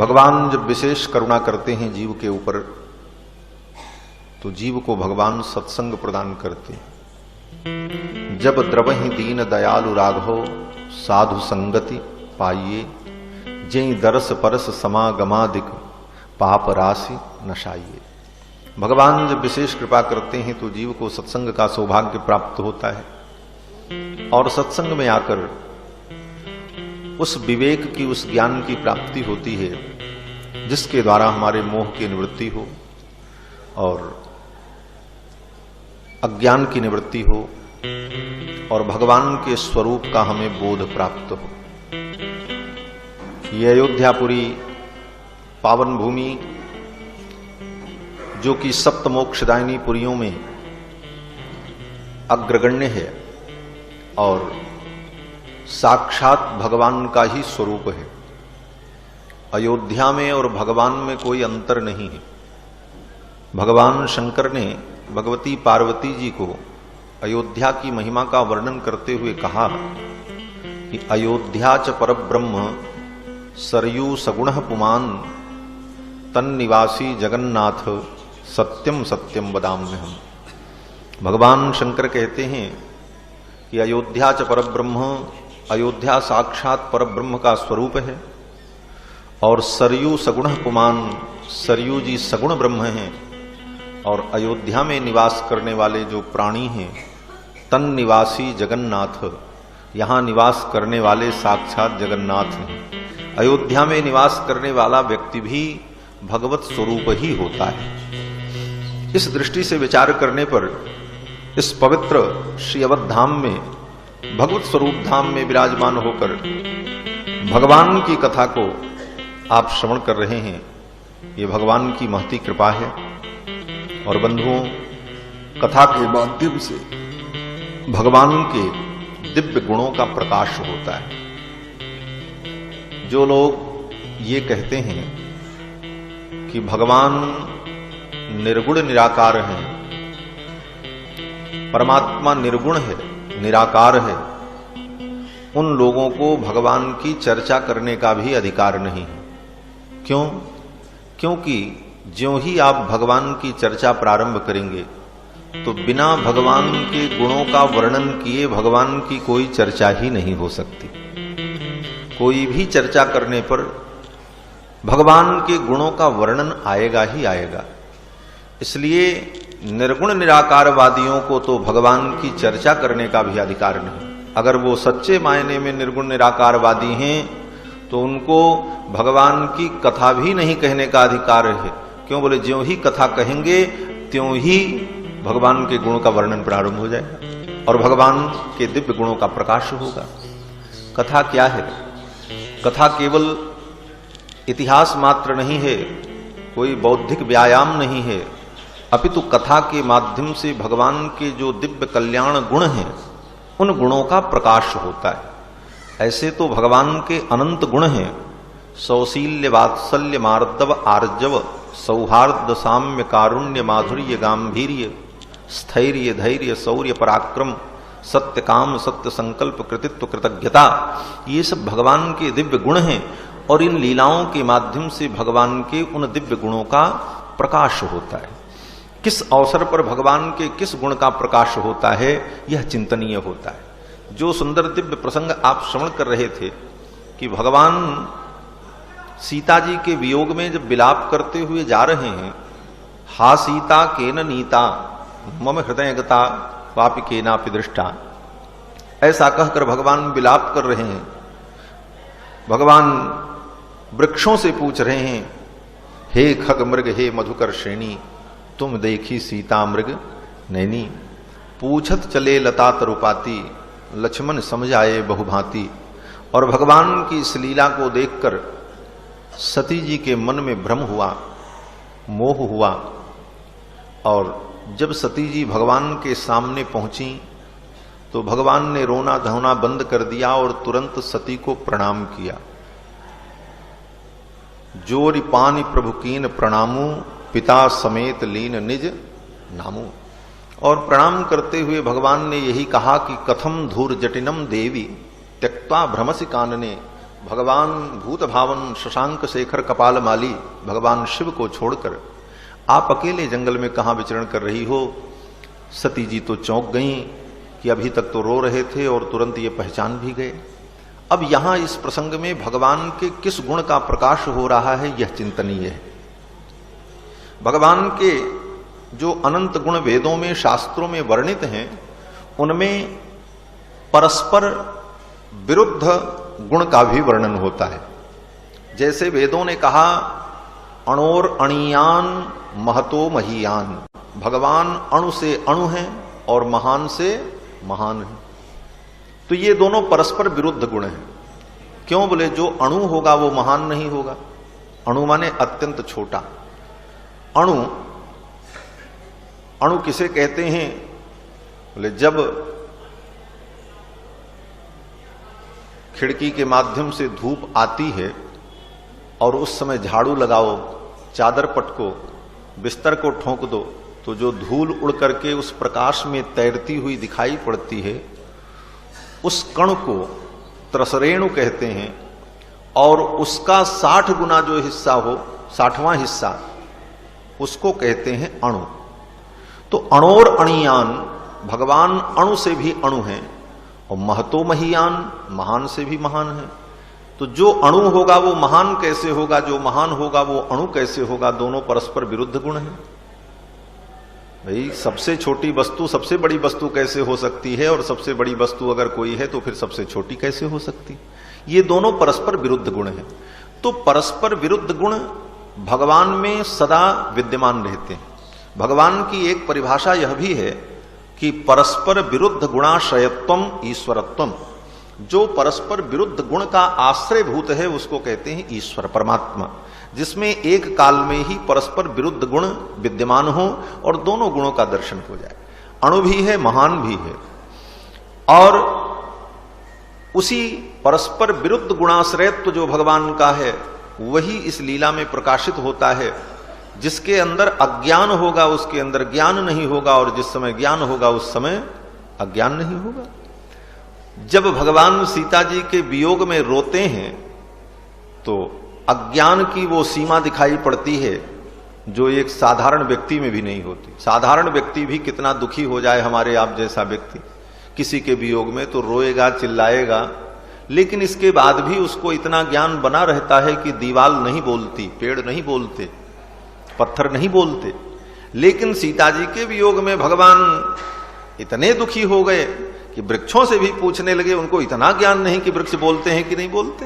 भगवान जब विशेष करुणा करते हैं जीव के ऊपर तो जीव को भगवान सत्संग प्रदान करते हैं। जब द्रवहि दीन दयालु राघव साधु संगति पाइए, जय दरस परस समागमादिक पाप राशि नशाइए। भगवान जब विशेष कृपा करते हैं तो जीव को सत्संग का सौभाग्य प्राप्त होता है और सत्संग में आकर उस विवेक की, उस ज्ञान की प्राप्ति होती है जिसके द्वारा हमारे मोह की निवृत्ति हो और अज्ञान की निवृत्ति हो और भगवान के स्वरूप का हमें बोध प्राप्त हो। ये अयोध्यापुरी पावन भूमि जो कि सप्त मोक्षदायिनी पुरियों में अग्रगण्य है और साक्षात भगवान का ही स्वरूप है। अयोध्या में और भगवान में कोई अंतर नहीं है। भगवान शंकर ने भगवती पार्वती जी को अयोध्या की महिमा का वर्णन करते हुए कहा कि अयोध्या च परब्रह्म सरयू सगुणः पुमान तन्निवासी जगन्नाथ सत्यम सत्यम वदाम्यहम्। भगवान शंकर कहते हैं कि अयोध्या च परब्रह्म, अयोध्या साक्षात परब्रह्म का स्वरूप है और सरयू सगुणः पुमान, सरयू जी सगुण ब्रह्म हैं और अयोध्या में निवास करने वाले जो प्राणी हैं तन निवासी जगन्नाथ, यहां निवास करने वाले साक्षात जगन्नाथ हैं। अयोध्या में निवास करने वाला व्यक्ति भी भगवत स्वरूप ही होता है। इस दृष्टि से विचार करने पर इस पवित्र श्री अवध धाम में, भगवत स्वरूप धाम में विराजमान होकर भगवान की कथा को आप श्रवण कर रहे हैं, ये भगवान की महती कृपा है। और बंधुओं, कथा के माध्यम से भगवान के दिव्य गुणों का प्रकाश होता है। जो लोग ये कहते हैं कि भगवान निर्गुण निराकार हैं, परमात्मा निर्गुण है, निराकार है, उन लोगों को भगवान की चर्चा करने का भी अधिकार नहीं है। क्यों? क्योंकि ज्यों ही आप भगवान की चर्चा प्रारंभ करेंगे तो बिना भगवान के गुणों का वर्णन किए भगवान की कोई चर्चा ही नहीं हो सकती। कोई भी चर्चा करने पर भगवान के गुणों का वर्णन आएगा ही आएगा। इसलिए निर्गुण निराकारवादियों को तो भगवान की चर्चा करने का भी अधिकार नहीं। अगर वो सच्चे मायने में निर्गुण निराकारवादी हैं तो उनको भगवान की कथा भी नहीं कहने का अधिकार है। क्यों? बोले ज्यों ही कथा कहेंगे त्यों ही भगवान के गुणों का वर्णन प्रारंभ हो जाएगा और भगवान के दिव्य गुणों का प्रकाश होगा। कथा क्या है? कथा केवल इतिहास मात्र नहीं है, कोई बौद्धिक व्यायाम नहीं है, अपितु कथा के माध्यम से भगवान के जो दिव्य कल्याण गुण हैं उन गुणों का प्रकाश होता है। ऐसे तो भगवान के अनंत गुण हैं, सौशील्य वात्सल्य मार्दव आर्जव सौहार्द साम्य कारुण्य माधुर्य गांभीर्य स्थैर्य धैर्य शौर्य पराक्रम सत्य काम सत्य संकल्प कृतित्व कृतज्ञता, ये सब भगवान के दिव्य गुण हैं और इन लीलाओं के माध्यम से भगवान के उन दिव्य गुणों का प्रकाश होता है। किस अवसर पर भगवान के किस गुण का प्रकाश होता है यह चिंतनीय होता है। जो सुंदर दिव्य प्रसंग आप श्रवण कर रहे थे कि भगवान सीता जी के वियोग में जब विलाप करते हुए जा रहे हैं, हा सीता केन नीता मम हृदय गता वापि केनापि दृष्टा, ऐसा कहकर भगवान विलाप कर रहे हैं। भगवान वृक्षों से पूछ रहे हैं, हे खग मृग हे मधुकर श्रेणी, तुम देखी सीता मृग नैनी, पूछत चले लता तरुपाती, लक्ष्मण समझ आए बहुभांति। और भगवान की इस लीला को देखकर सती जी के मन में भ्रम हुआ, मोह हुआ और जब सती जी भगवान के सामने पहुंची तो भगवान ने रोना धोना बंद कर दिया और तुरंत सती को प्रणाम किया। जोरि पानि प्रभु कीन प्रणामू, पिता समेत लीन निज नामू। और प्रणाम करते हुए भगवान ने यही कहा कि कथम धूर जटिनम देवी त्यक्त्वा भ्रमसि कानने भगवान भूत भावन शशांक शेखर कपाल माली भगवान शिव को छोड़कर आप अकेले जंगल में कहां विचरण कर रही हो। सती जी तो चौंक गईं कि अभी तक तो रो रहे थे और तुरंत ये पहचान भी गए। अब यहां इस प्रसंग में भगवान के किस गुण का प्रकाश हो रहा है यह चिंतनीय है। भगवान के जो अनंत गुण वेदों में शास्त्रों में वर्णित हैं उनमें परस्पर विरुद्ध गुण का भी वर्णन होता है। जैसे वेदों ने कहा अणोर अणियान महतो महीयान, भगवान अणु से अणु हैं और महान से महान हैं। तो ये दोनों परस्पर विरुद्ध गुण हैं। क्यों बोले जो अणु होगा वो महान नहीं होगा। अणु माने अत्यंत छोटा। अणु अणु किसे कहते हैं बोले जब खिड़की के माध्यम से धूप आती है और उस समय झाड़ू लगाओ, चादर पटको, बिस्तर को ठोंक दो तो जो धूल उड़ करके उस प्रकाश में तैरती हुई दिखाई पड़ती है उस कण को त्रसरेणु कहते हैं। और उसका 60 गुना जो हिस्सा हो, 60वां हिस्सा, उसको कहते हैं अणु। तो अणोर अणियान, भगवान अणु से भी अणु हैं और महतो महीयान, महान से भी महान है। तो जो अणु होगा वो महान कैसे होगा, जो महान होगा वो अणु कैसे होगा। दोनों परस्पर विरुद्ध गुण हैं। भाई सबसे छोटी वस्तु सबसे बड़ी वस्तु कैसे हो सकती है, और सबसे बड़ी वस्तु अगर कोई है तो फिर सबसे छोटी कैसे हो सकती। ये दोनों परस्पर विरुद्ध गुण हैं। तो परस्पर विरुद्ध गुण भगवान में सदा विद्यमान रहते हैं। भगवान की एक परिभाषा यह भी है कि परस्पर विरुद्ध गुणाश्रयत्वम ईश्वरत्वम। जो परस्पर विरुद्ध गुण का आश्रयभूत है उसको कहते हैं ईश्वर, परमात्मा, जिसमें एक काल में ही परस्पर विरुद्ध गुण विद्यमान हो और दोनों गुणों का दर्शन हो जाए। अणु भी है, महान भी है। और उसी परस्पर विरुद्ध गुणाश्रयत्व जो भगवान का है वही इस लीला में प्रकाशित होता है। जिसके अंदर अज्ञान होगा उसके अंदर ज्ञान नहीं होगा, और जिस समय ज्ञान होगा उस समय अज्ञान नहीं होगा। जब भगवान सीता जी के वियोग में रोते हैं तो अज्ञान की वो सीमा दिखाई पड़ती है जो एक साधारण व्यक्ति में भी नहीं होती। साधारण व्यक्ति भी कितना दुखी हो जाए, हमारे आप जैसा व्यक्ति किसी के वियोग में तो रोएगा, चिल्लाएगा, लेकिन इसके बाद भी उसको इतना ज्ञान बना रहता है कि दीवाल नहीं बोलती, पेड़ नहीं बोलते, पत्थर नहीं बोलते। लेकिन सीता जी के वियोग में भगवान इतने दुखी हो गए कि वृक्षों से भी पूछने लगे। उनको इतना ज्ञान नहीं कि वृक्ष बोलते हैं कि नहीं बोलते,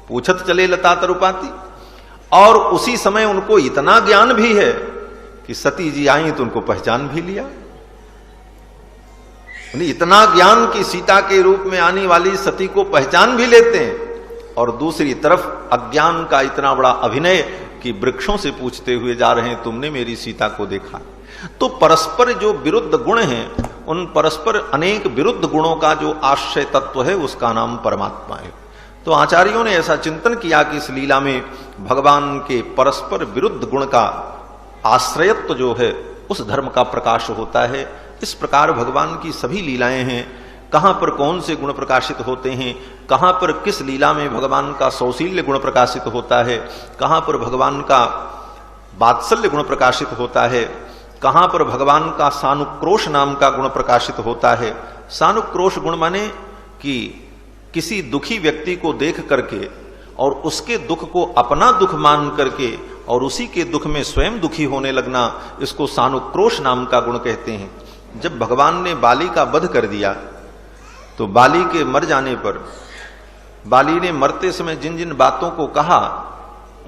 पूछत चले लता तरुपाती। और उसी समय उनको इतना ज्ञान भी है कि सती जी आई तो उनको पहचान भी लिया। इतना ज्ञान कि सीता के रूप में आने वाली सती को पहचान भी लेते हैं। और दूसरी तरफ अज्ञान का इतना बड़ा अभिनय कि वृक्षों से पूछते हुए जा रहे हैं तुमने मेरी सीता को देखा। तो परस्पर जो विरुद्ध गुण हैं उन परस्पर अनेक विरुद्ध गुणों का जो आश्रय तत्व है उसका नाम परमात्मा है। तो आचार्यों ने ऐसा चिंतन किया कि इस लीला में भगवान के परस्पर विरुद्ध गुण का आश्रयत्व जो है उस धर्म का प्रकाश होता है। इस प्रकार भगवान की सभी लीलाएं हैं। कहां पर कौन से गुण प्रकाशित होते हैं, कहां पर किस लीला में भगवान का सौशील्य गुण प्रकाशित होता है, कहां पर भगवान का वात्सल्य गुण प्रकाशित होता है, कहां पर भगवान का सानुक्रोश नाम का गुण प्रकाशित होता है। सानुक्रोश गुण माने कि किसी दुखी व्यक्ति को देख करके और उसके दुख को अपना दुख मान करके और उसी के दुख में स्वयं दुखी होने लगना, इसको सानुक्रोश नाम का गुण कहते हैं। जब भगवान ने बाली का वध कर दिया तो बाली के मर जाने पर बाली ने मरते समय जिन जिन बातों को कहा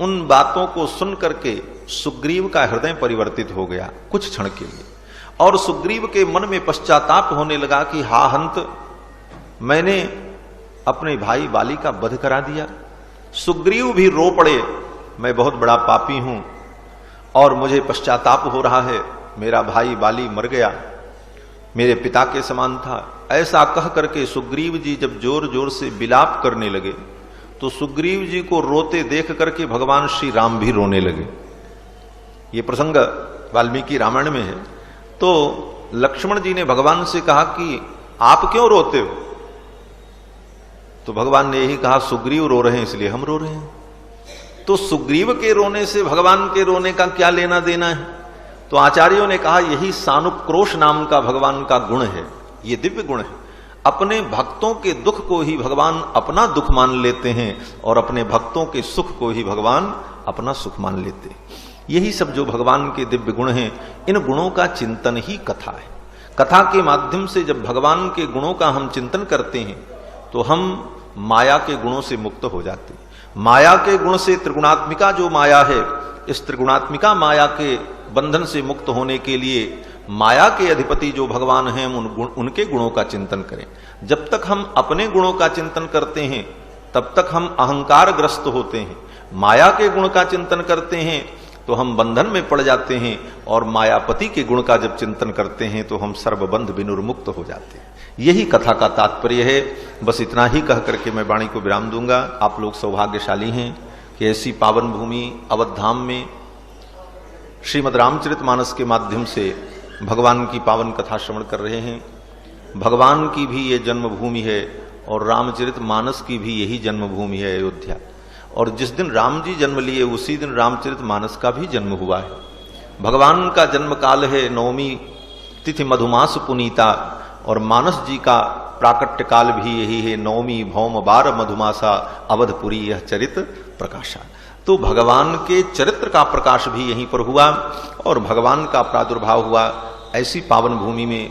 उन बातों को सुन करके सुग्रीव का हृदय परिवर्तित हो गया कुछ क्षण के लिए। और सुग्रीव के मन में पश्चाताप होने लगा कि हा हंत, मैंने अपने भाई बाली का वध करा दिया। सुग्रीव भी रो पड़े, मैं बहुत बड़ा पापी हूं और मुझे पश्चाताप हो रहा है, मेरा भाई बाली मर गया, मेरे पिता के समान था। ऐसा कह करके सुग्रीव जी जब जोर जोर से विलाप करने लगे तो सुग्रीव जी को रोते देख करके भगवान श्री राम भी रोने लगे। ये प्रसंग वाल्मीकि रामायण में है। तो लक्ष्मण जी ने भगवान से कहा कि आप क्यों रोते हो? तो भगवान ने यही कहा सुग्रीव रो रहे हैं इसलिए हम रो रहे हैं। तो सुग्रीव के रोने से भगवान के रोने का क्या लेना देना है? तो आचार्यों ने कहा यही सानुक्रोश नाम का भगवान का गुण है, ये दिव्य गुण है। अपने भक्तों के दुख को ही भगवान अपना दुख मान लेते हैं और अपने भक्तों के सुख को ही भगवान अपना सुख मान लेते हैं। यही सब जो भगवान के दिव्य गुण हैं, इन गुणों का चिंतन ही कथा है। कथा के माध्यम से जब भगवान के गुणों का हम चिंतन करते हैं तो हम माया के गुणों से मुक्त हो जाते हैं। माया के गुण से त्रिगुणात्मिका जो माया है, इस त्रिगुणात्मिका माया के बंधन से मुक्त होने के लिए माया के अधिपति जो भगवान हैं उनके गुणों का चिंतन करें। जब तक हम अपने गुणों का चिंतन करते हैं तब तक हम अहंकार ग्रस्त होते हैं। माया के गुण का चिंतन करते हैं तो हम बंधन में पड़ जाते हैं, और मायापति के गुण का जब चिंतन करते हैं तो हम सर्वबंध विनुर्मुक्त हो जाते हैं। यही कथा का तात्पर्य है। बस इतना ही कह करके मैं वाणी को विराम दूंगा। आप लोग सौभाग्यशाली हैं कि ऐसी पावन भूमि अवधाम में श्रीमद् रामचरितमानस के माध्यम से भगवान की पावन कथा श्रवण कर रहे हैं। भगवान की भी ये जन्मभूमि है और रामचरितमानस की भी यही जन्मभूमि है अयोध्या। और जिस दिन राम जी जन्म लिए उसी दिन रामचरितमानस का भी जन्म हुआ है। भगवान का जन्म काल है नवमी तिथि मधुमास पुनीता, और मानस जी का प्राकट्य काल भी यही है नवमी भौम बार मधुमासा अवधपुरी यह चरित प्रकाशा। तो भगवान के चरित्र का प्रकाश भी यहीं पर हुआ और भगवान का प्रादुर्भाव हुआ ऐसी पावन भूमि में,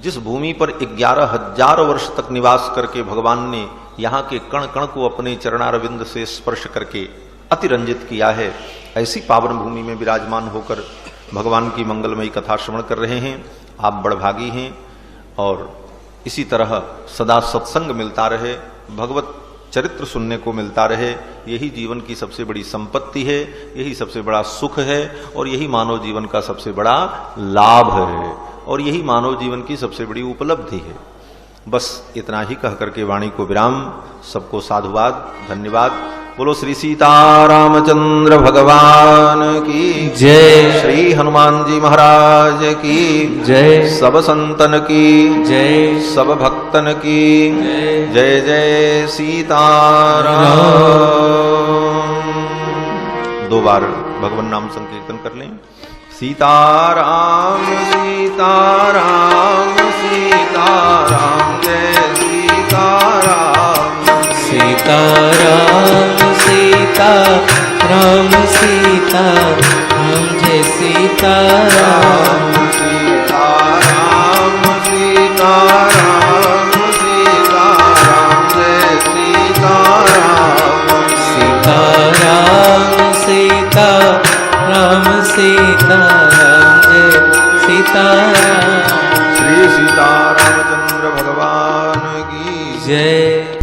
जिस भूमि पर 11,000 वर्ष तक निवास करके भगवान ने यहाँ के कण कण को अपने चरणारविंद से स्पर्श करके अतिरंजित किया है। ऐसी पावन भूमि में विराजमान होकर भगवान की मंगलमयी कथा श्रवण कर रहे हैं। आप बड़भागी हैं और इसी तरह सदा सत्संग मिलता रहे, भगवत चरित्र सुनने को मिलता रहे। यही जीवन की सबसे बड़ी संपत्ति है, यही सबसे बड़ा सुख है और यही मानव जीवन का सबसे बड़ा लाभ है और यही मानव जीवन की सबसे बड़ी उपलब्धि है। बस इतना ही कह करके वाणी को विराम। सबको साधुवाद, धन्यवाद। बोलो श्री सीतारामचंद्र भगवान की जय। श्री हनुमान जी महाराज की जय। सब संतन की जय। सब भक्तन की जय। जय जय सीताराम। 2 बार भगवान नाम संकीर्तन कर लें। सीताराम सीताराम सीताराम जय सीताराम। सीताराम सीताराम सीताराम जय सीताराम। सीताराम सीताराम सीताराम जय सीताराम। सीताराम सीताराम सीताराम जय सीताराम। श्री सीतारामचंद्र भगवान की जय।